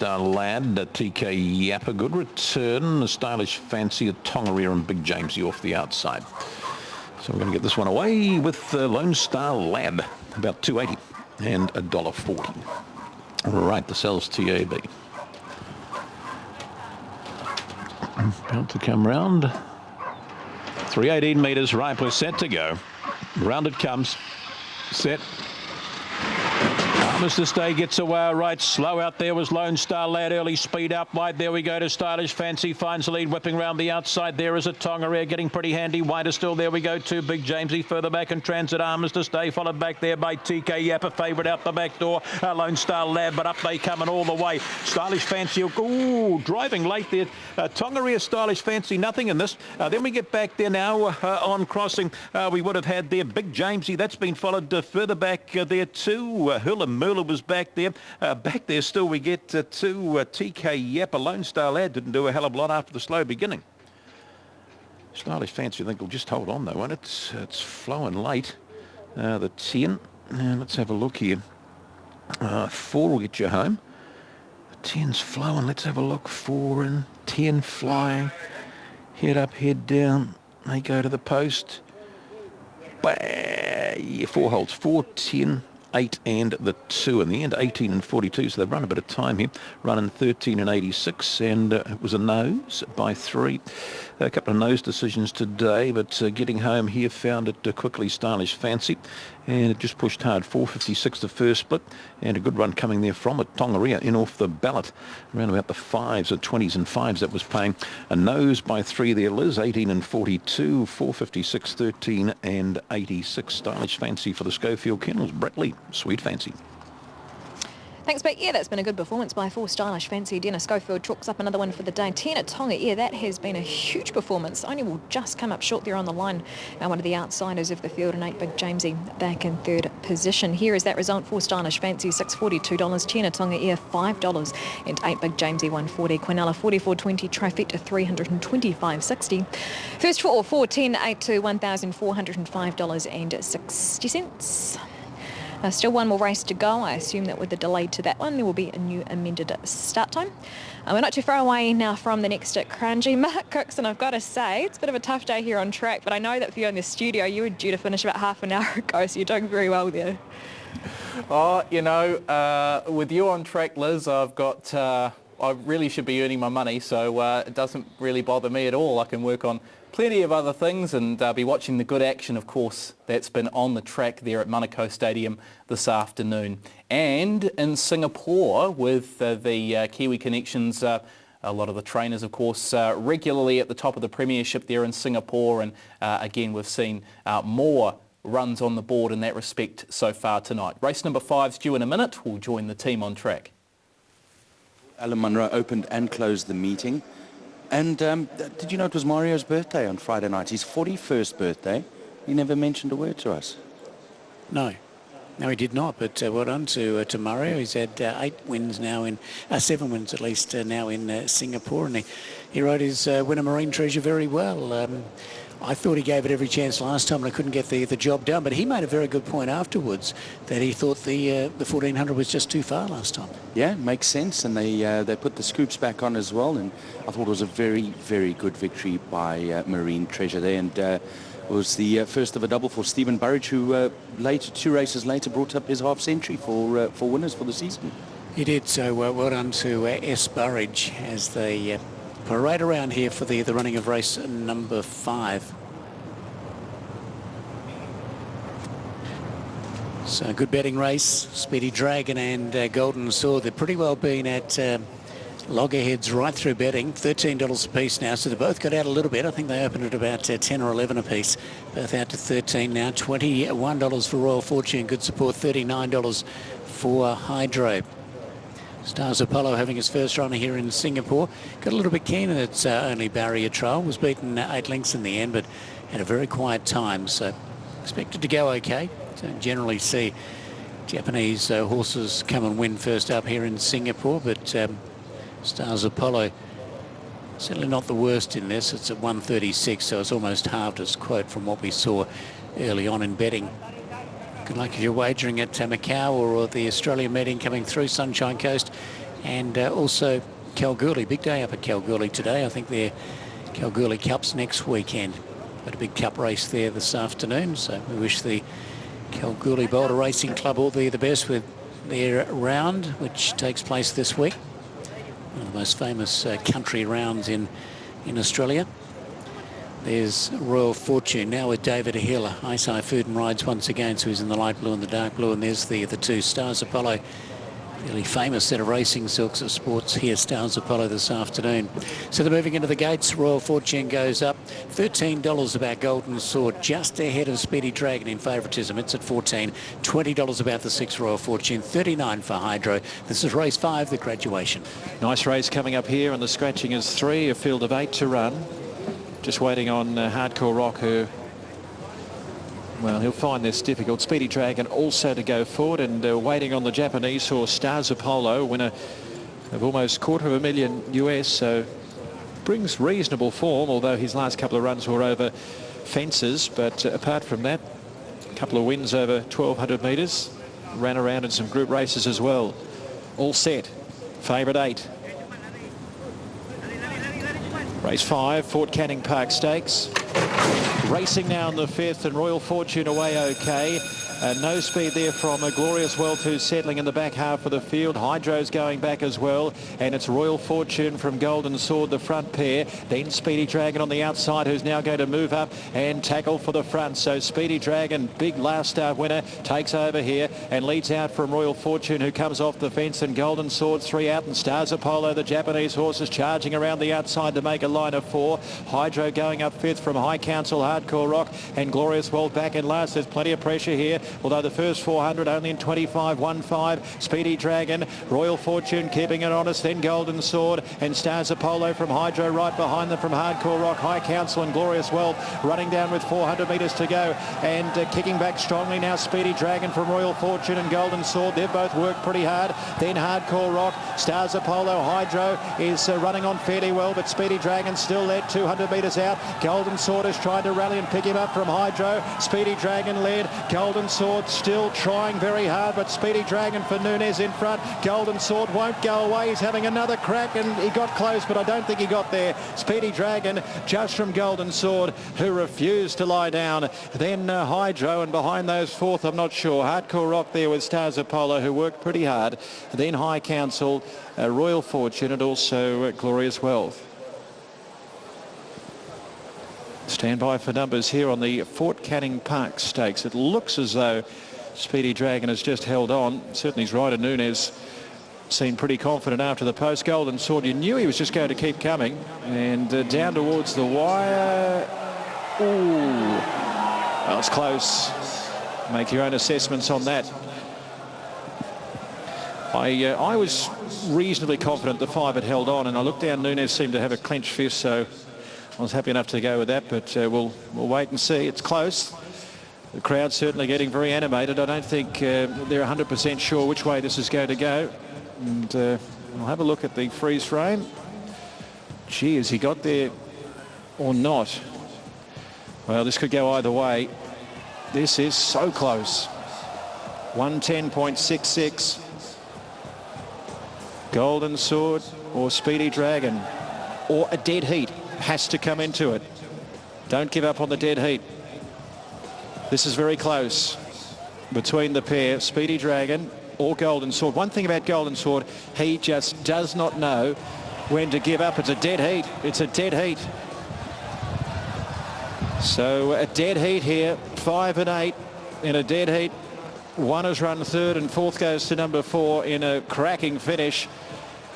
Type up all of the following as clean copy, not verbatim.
Lad, TK Yap, a good return, a stylish fancy, a Tongariro and Big Jamesy off the outside. So we're going to get this one away with Lone Star Lad, about 280 and $1.40. Right, the sells TAB. About to come round. 318 metres, right, we're set to go. Round it comes. Set. Mr. Stay gets away right. Slow out there was Lone Star Lad. Early speed up wide. There we go to Stylish Fancy. Finds the lead. Whipping round the outside. There is a Tongariro getting pretty handy. Wider still. There we go to Big Jamesy. Further back in transit. Mr. Stay followed back there by TK Yap. A favourite out the back door. Lone Star Lad. But up they coming all the way. Stylish Fancy. Ooh, driving late there. Tongariro, Stylish Fancy. Nothing in this. Then we get back there now on crossing. We would have had there Big Jamesy. That's been followed further back there too. Hula Mula was back there. Back there still we get to TK Yap. A Lone Star Lad didn't do a hell of a lot after the slow beginning. Stylish Fancy, I think, will just hold on though, won't it? It's flowing late. The 10. Let's have a look here. 4 will get you home. The 10's flowing. Let's have a look. 4 and 10 flying. Head up, head down. They go to the post. Yeah, 4 holds. 4, 10, 8 and the 2 in the end, 18 and 42, so they've run a bit of time here, running 13 and 86, and it was a nose by 3. A couple of nose decisions today, but getting home here found it quickly. Stylish Fancy, and it just pushed hard. 4.56 the first split, and a good run coming there from it. Tongariro in off the ballot, around about the 5s or 20s and 5s that was paying. A nose by 3 there, Liz, 18 and 42, 4.56, 13 and 86. Stylish Fancy for the Schofield Kennels. Brettley, Sweet Fancy. Thanks, Beck. Yeah, that's been a good performance by 4 Stylish Fancy. Dennis Schofield chalks up another one for the day. 10 at Tonga. Yeah, that has been a huge performance. Only will just come up short there on the line. One of the outsiders of the field, and 8 Big Jamesy back in 3rd position. Here is that result. 4 Stylish Fancy, $642. 10 at Tonga Air, $5. And 8 Big Jamesy, $140. Quinella, $44.20. Trifecta, $325.60. First 4, 10, 8 to $1,405.60. Still one more race to go. I assume that with the delay to that one, there will be a new amended start time. We're not too far away now from the next at Kranji. Mark Cookson, I've got to say, it's a bit of a tough day here on track, but I know that for you in the studio, you were due to finish about half an hour ago, so you're doing very well there. Oh, you know, with you on track, Liz, I've got... I really should be earning my money, so it doesn't really bother me at all. I can work on plenty of other things and be watching the good action, of course, that's been on the track there at Manukau Stadium this afternoon. And in Singapore with the Kiwi connections, a lot of the trainers, of course, regularly at the top of the premiership there in Singapore. And again, we've seen more runs on the board in that respect so far tonight. Race number 5's due in a minute. We'll join the team on track. Alan Munro opened and closed the meeting. And did you know it was Mario's birthday on Friday night? His 41st birthday. He never mentioned a word to us. No, he did not. But well done to Mario. He's had 8 wins now in 7 wins at least now in Singapore, and he rode his winner Marine Treasure very well. I thought he gave it every chance last time and I couldn't get the job done, but he made a very good point afterwards that he thought the 1400 was just too far last time. Yeah, makes sense, and they put the scoops back on as well, and I thought it was a very, very good victory by Marine Treasure there, and it was the first of a double for Stephen Burridge, who later 2 races later brought up his half century for winners for the season. He did, so well done to S. Burridge as they parade around here for the running of race number 5. So good betting race. Speedy Dragon and Golden Sword. They've pretty well been at loggerheads right through betting. $13 a piece now, so they both got out a little bit. I think they opened at about 10 or 11 a piece. Both out to 13 now. $21 for Royal Fortune. Good support. $39 for Hydro. Stars Apollo having his first run here in Singapore. Got a little bit keen in its only barrier trial. Was beaten 8 lengths in the end, but had a very quiet time. So expected to go okay. Don't generally see Japanese horses come and win first up here in Singapore, but Stars Apollo certainly not the worst in this. It's at 136, so it's almost halved its quote from what we saw early on in betting. Good luck if you're wagering at Macau or the Australian meeting coming through Sunshine Coast. And also Kalgoorlie, big day up at Kalgoorlie today. I think they're Kalgoorlie Cups next weekend. Got a big cup race there this afternoon, so we wish the Kalgoorlie Boulder Racing Club all the best with their round, which takes place this week. One of the most famous country rounds in Australia. There's Royal Fortune now with David Hill. Ice High Food and Rides once again, so he's in the light blue and the dark blue, and there's the two Stars Apollo. Really famous set of racing silks of sports here, Stars Apollo this afternoon. So they're moving into the gates. Royal Fortune goes up. $13 about Golden Sword, just ahead of Speedy Dragon in favouritism. It's at 14. $20 about the 6 Royal Fortune. 39 for Hydro. This is race 5, the graduation. Nice race coming up here, and the scratching is 3, a field of 8 to run. Just waiting on Hardcore Rock, who, well, he'll find this difficult. Speedy Dragon also to go forward, and waiting on the Japanese horse Stars Apollo, winner of almost $250,000 US, so brings reasonable form, although his last couple of runs were over fences. But apart from that, a couple of wins over 1,200 metres, ran around in some group races as well. All set. Favourite 8. Race 5, Fort Canning Park Stakes. Racing now in the 5th, and Royal Fortune away okay. No speed there from a Glorious Wealth, who's settling in the back half of the field. Hydro's going back as well, and it's Royal Fortune from Golden Sword, the front pair. Then Speedy Dragon on the outside, who's now going to move up and tackle for the front. So Speedy Dragon, big last start winner, takes over here and leads out from Royal Fortune, who comes off the fence, and Golden Sword 3 out, and Stars Apollo, the Japanese horses, charging around the outside to make a line of 4. Hydro going up 5th from High Council, Hardcore Rock, and Glorious Wealth back in last. There's plenty of pressure here, although the first 400 only in 25.15. Speedy Dragon, Royal Fortune keeping it honest, then Golden Sword and Stars Apollo from Hydro right behind them from Hardcore Rock, High Council and Glorious Wealth running down with 400 metres to go, and kicking back strongly now Speedy Dragon from Royal Fortune and Golden Sword. They've both worked pretty hard. Then Hardcore Rock, Stars Apollo, Hydro is running on fairly well, but Speedy Dragon still led 200 metres out. Golden Sword is trying to rally and pick him up from Hydro. Speedy Dragon led. Golden Sword still trying very hard, but Speedy Dragon for Nunez in front. Golden Sword won't go away. He's having another crack, and he got close, but I don't think he got there. Speedy Dragon just from Golden Sword, who refused to lie down. Then Hydro, and behind those 4th, I'm not sure. Hardcore Rock there with Stars Apollo, who worked pretty hard. Then High Council, Royal Fortune, and also Glorious Wealth. Stand by for numbers here on the Fort Canning Park Stakes. It looks as though Speedy Dragon has just held on. Certainly his rider Nunez seemed pretty confident after the post. Golden Sword, you knew he was just going to keep coming, and down towards the wire. Ooh, well, it's close. Make your own assessments on that. I was reasonably confident the 5 had held on, and I looked down. Nunez seemed to have a clenched fist, so I was happy enough to go with that, but we'll wait and see. It's close. The crowd's certainly getting very animated. I don't think they're 100% sure which way this is going to go. And I'll have a look at the freeze frame. Gee, has he got there or not? Well, this could go either way. This is so close. 110.66. Golden Sword or Speedy Dragon, or a dead heat has to come into it. Don't give up on the dead heat. This is very close between the pair, Speedy Dragon or Golden Sword. One thing about Golden Sword, he just does not know when to give up. It's a dead heat. It's a dead heat. So a dead heat here, 5 and 8 in a dead heat. 1 has run 3rd, and 4th goes to number 4 in a cracking finish.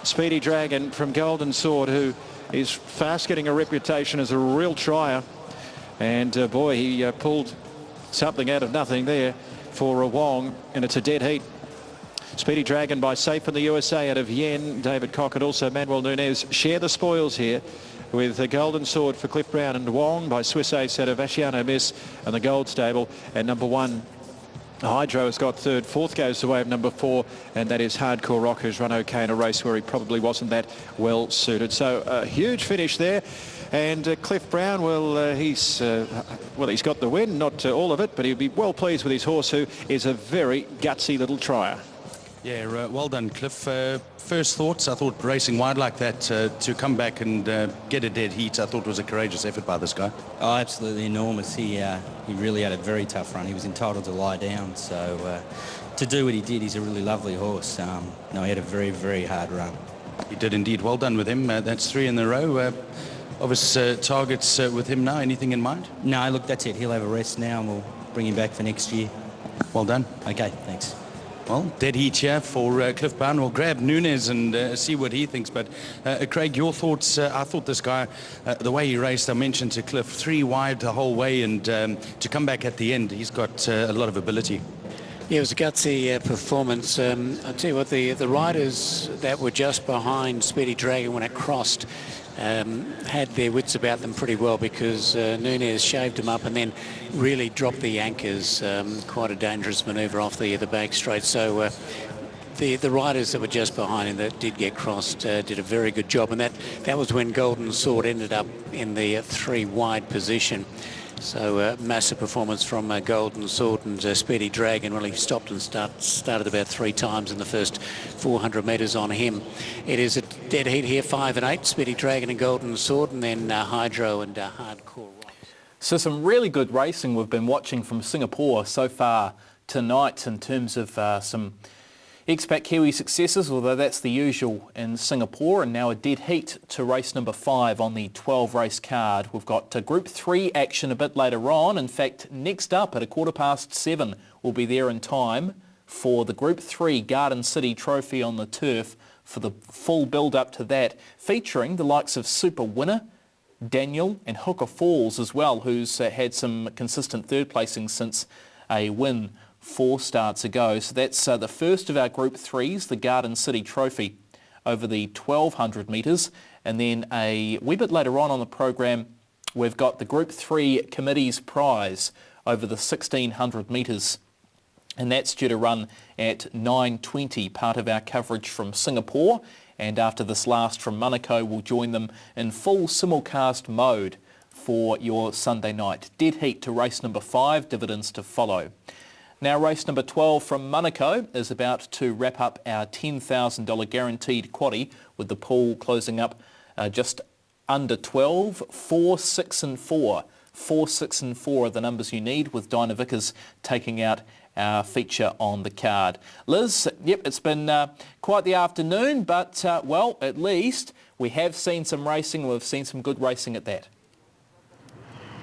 Speedy Dragon from Golden Sword, who is fast getting a reputation as a real trier, and boy, he pulled something out of nothing there for a Wong, and it's a dead heat. Speedy Dragon by Safe in the USA out of Yen. David Cockett, also Manuel Nunez, share the spoils here with the Golden Sword for Cliff Brown, and Wong by Swiss Ace out of Asciano Miss and the Gold Stable, and number 1 Hydro has got 3rd. 4th goes the way of number 4, and that is Hardcore Rock, who's run okay in a race where he probably wasn't that well suited. So a huge finish there, and Cliff Brown, well, he's got the win, not all of it, but he'll be well pleased with his horse, who is a very gutsy little trier. Yeah, well done, Cliff. First thoughts, I thought racing wide like that to come back and get a dead heat, I thought was a courageous effort by this guy. Oh, absolutely enormous. He really had a very tough run. He was entitled to lie down, so to do what he did, he's a really lovely horse. No, he had a very, very hard run. He did indeed. Well done with him. That's 3 in a row. Obvious targets with him now. Anything in mind? No, look, that's it. He'll have a rest now and we'll bring him back for next year. Well done. Okay, thanks. Well, dead heat here for Cliff Brown. We'll grab Nunes and see what he thinks. But Craig, your thoughts? I thought this guy, the way he raced, I mentioned to Cliff, 3 wide the whole way, and to come back at the end, he's got a lot of ability. Yeah, it was a gutsy performance. I'll tell you what, the riders that were just behind Speedy Dragon when it crossed had their wits about them pretty well, because Nunes shaved him up and then really dropped the anchors. Quite a dangerous manoeuvre off the back straight. So the riders that were just behind him that did get crossed did a very good job, and that was when Golden Sword ended up in the 3 wide position. So massive performance from Golden Sword, and Speedy Dragon really stopped and started about 3 times in the first 400 metres on him. It is a dead heat here, 5 and 8, Speedy Dragon and Golden Sword, and then Hydro and Hardcore Rock. So some really good racing we've been watching from Singapore so far tonight in terms of some expat Kiwi successes, although that's the usual in Singapore. And now a dead heat to race number 5 on the 12 race card. We've got Group 3 action a bit later on. In fact, next up at 7:15 we'll be there in time for the Group 3 Garden City Trophy on the turf, for the full build-up to that, featuring the likes of Super Winner, Daniel and Hooker Falls as well, who's had some consistent third placings since a win 4 starts ago. So that's the first of our Group 3s, the Garden City Trophy over the 1200 metres. And then a wee bit later on the program, we've got the Group 3 Committee's Prize over the 1600 metres. And that's due to run at 9:20, part of our coverage from Singapore. And after this last from Monaco, we'll join them in full simulcast mode for your Sunday night. Dead heat to race number 5, dividends to follow. Now race number 12 from Monaco is about to wrap up our $10,000 guaranteed quaddie, with the pool closing up just under 12, 4, 6 and 4. 4, 6 and 4 are the numbers you need, with Dinah Vickers taking out our feature on the card. Liz, yep, it's been quite the afternoon, but well, at least we have seen some racing. We've seen some good racing at that.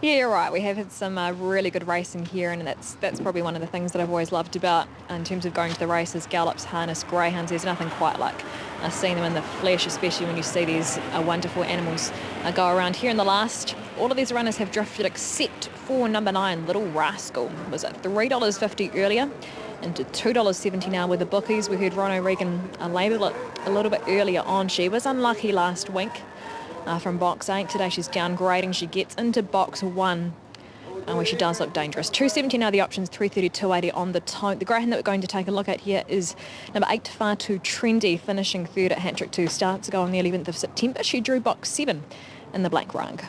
Yeah, you're right. We have had some really good racing here, and that's probably one of the things that I've always loved about in terms of going to the races, gallops, harness, greyhounds. There's nothing quite like seeing them in the flesh, especially when you see these wonderful animals go around here. In the last, all of these runners have drifted except for number 9, Little Rascal. It was at $3.50 earlier, into $2.70 now with the bookies. We heard Rono Regan label it a little bit earlier on. She was unlucky last week. From box 8. Today she's downgrading. She gets into box 1, where she does look dangerous. $2.70 now the options, $3.30, $2.80 on the tote. The greyhound that we're going to take a look at here is number 8, Far Too Trendy, finishing third at Hat Trick 2 starts ago on the 11th of September. She drew box 7 in the black rug.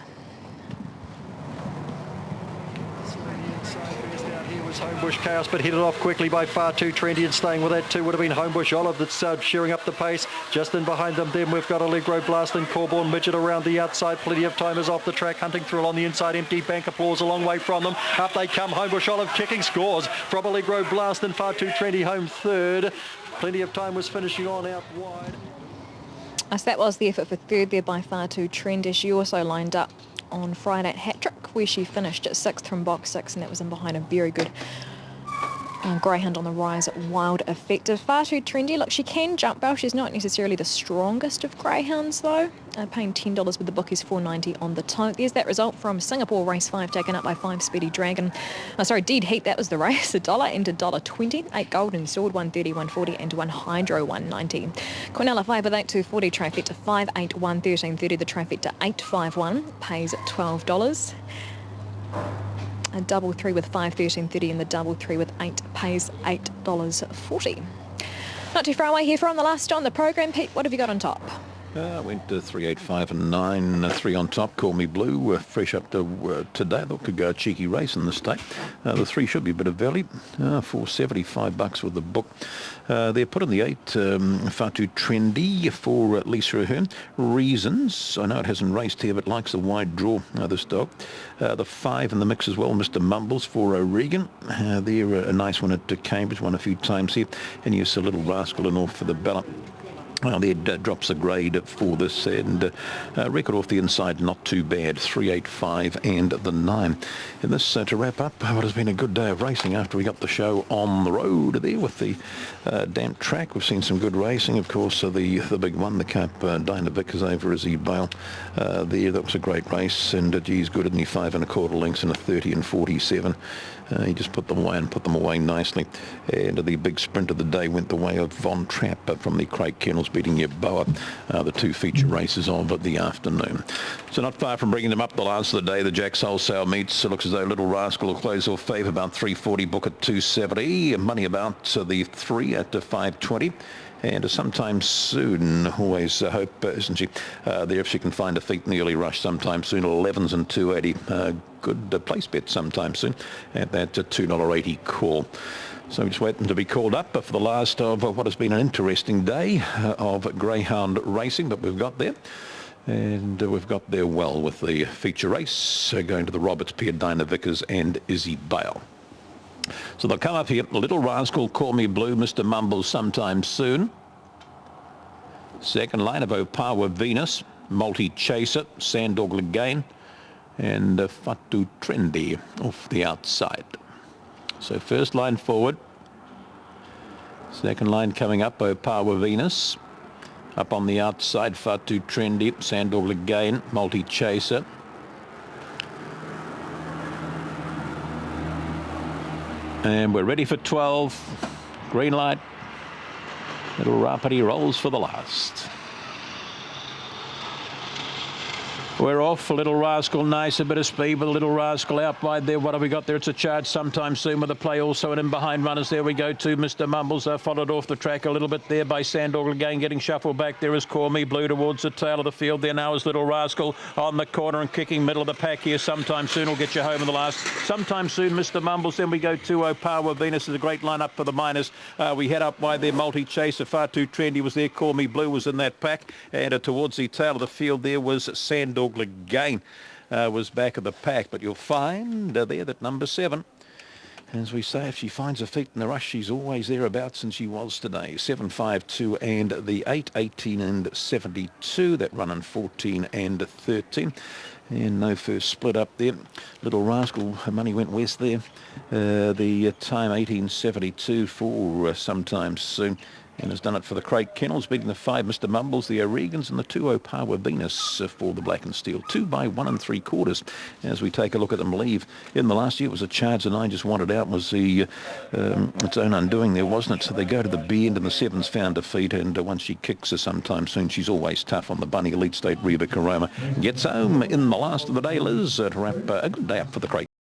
Homebush Chaos, but headed off quickly by Far Too Trendy, and staying with that too would have been Homebush Olive that's shearing up the pace. Just in behind them then we've got Allegro Blast and Corborn Midget around the outside. Plenty of timers off the track, hunting through along the inside. Empty Bank Applause a long way from them. Up they come, Homebush Olive kicking scores from Allegro Blast, and Far Too Trendy home third. Plenty of time was finishing on out wide. So that was the effort for third there by Far Too Trendy. She also lined up on Friday at Hat Trick, where she finished at 6th from box 6, and that was in behind a very good greyhound on the rise, Wild Effective. Far Too Trendy, look, she can jump well. She's not necessarily the strongest of greyhounds though. Paying $10 with the bookies, $4.90 on the tote. There's that result from Singapore race 5, taken up by 5 Speedy Dragon. Dead heat, that was the race. $1 into $1.20. 8 Golden Sword, $1.30, $1.40, and 1 Hydro, $1.90. Cornella 5 with 8 240, trifecta 5, 8, 1, $13.30. The trifecta 851 pays $12. A double 3 with 5, $13.30, and the double 3 with 8 pays $8.40. Not too far away here from the last on the program. Pete, what have you got on top? Went to 385 and 9, 3 on top. Call Me Blue, fresh up to today. That could go a cheeky race in the stake. The 3 should be a bit of value. $475 with the book. They're put in the 8, far too trendy for Lisa Ahern. Reasons, I know it hasn't raced here, but likes the wide draw, this dog. The 5 in the mix as well, Mr. Mumbles for O'Regan. They're a nice one at Cambridge, won a few times here. And yes, a little rascal and off for the ballot. Well, there drops a grade for this, and record off the inside not too bad, 385 and the 9. And this to wrap up what has been a good day of racing after we got the show on the road there with the damp track. We've seen some good racing, of course. The big one, the Cup, Dinah Vickers over Izzy Bale there. That was a great race, and geez, good, isn't he? 5 1/4 lengths and a 30 and 47. He just put them away and put them away nicely. And the big sprint of the day went the way of Von Trapp from the Craig Kennels, beating Yeboah, the 2 feature races of the afternoon. So not far from bringing them up the last of the day. The Jack's Wholesale Meets. It looks as though Little Rascal will close off favour about 340, book at 270. Money about the 3 at 520. And sometime soon, always hope, isn't she, there if she can find a feet in the early rush sometime soon, 11s and 280. Good place bet sometime soon at that $2.80 call. So we're just waiting to be called up for the last of what has been an interesting day of greyhound racing, but we've got there. And we've got there well with the feature race going to the Roberts Pier, Dinah Vickers and Izzy Bale. So they'll come up here. Little Rascal, Call Me Blue, Mr. Mumbles sometime soon. Second line of Opawa Venus, Multi Chaser, Sandog Lagain, and Fatu Trendy off the outside. So first line forward. Second line coming up, Opawa Venus. Up on the outside, Fatu Trendy, Sandog Lagain, Multi Chaser. And we're ready for 12. Green light. Little Rapidi rolls for the last. We're off for Little Rascal. Nice, a bit of speed with Little Rascal out wide there. What have we got there? It's a charge sometime soon with a play also, and in behind runners there we go to Mr. Mumbles. Followed off the track a little bit there by Sandog again, getting shuffled back. There is Call Me Blue towards the tail of the field. There now is Little Rascal on the corner and kicking middle of the pack here. Sometime soon will get you home in the last. Sometime soon, Mr. Mumbles. Then we go to Opawa Venus. Is a great lineup for the minors. We head up wide there. Multi Chaser, far too trendy was there. Call Me Blue was in that pack, and towards the tail of the field there was Sandog Again was back of the pack, but you'll find there that number 7, as we say, if she finds her feet in the rush, she's always thereabouts, and she was today. 7.52 and the 8, 18 and 72, that run in 14 and 13. And no first split up there. Little Rascal, money went west there. The time 18.72 for sometime soon. And has done it for the Craig Kennels, beating the 5 Mr. Mumbles, the O'Regans, and the 2 Opawa Venus for the Black and Steel. 2 by 1 3/4 as we take a look at them leave. In the last year, it was a charge, and I just wanted out was the its own undoing there, wasn't it? So they go to the bend, and the 7's found defeat, and once she kicks her sometime soon, she's always tough on the Bunny Elite State. Reba Karoma gets home in the last of the day, Liz, to wrap a good day up for the Craig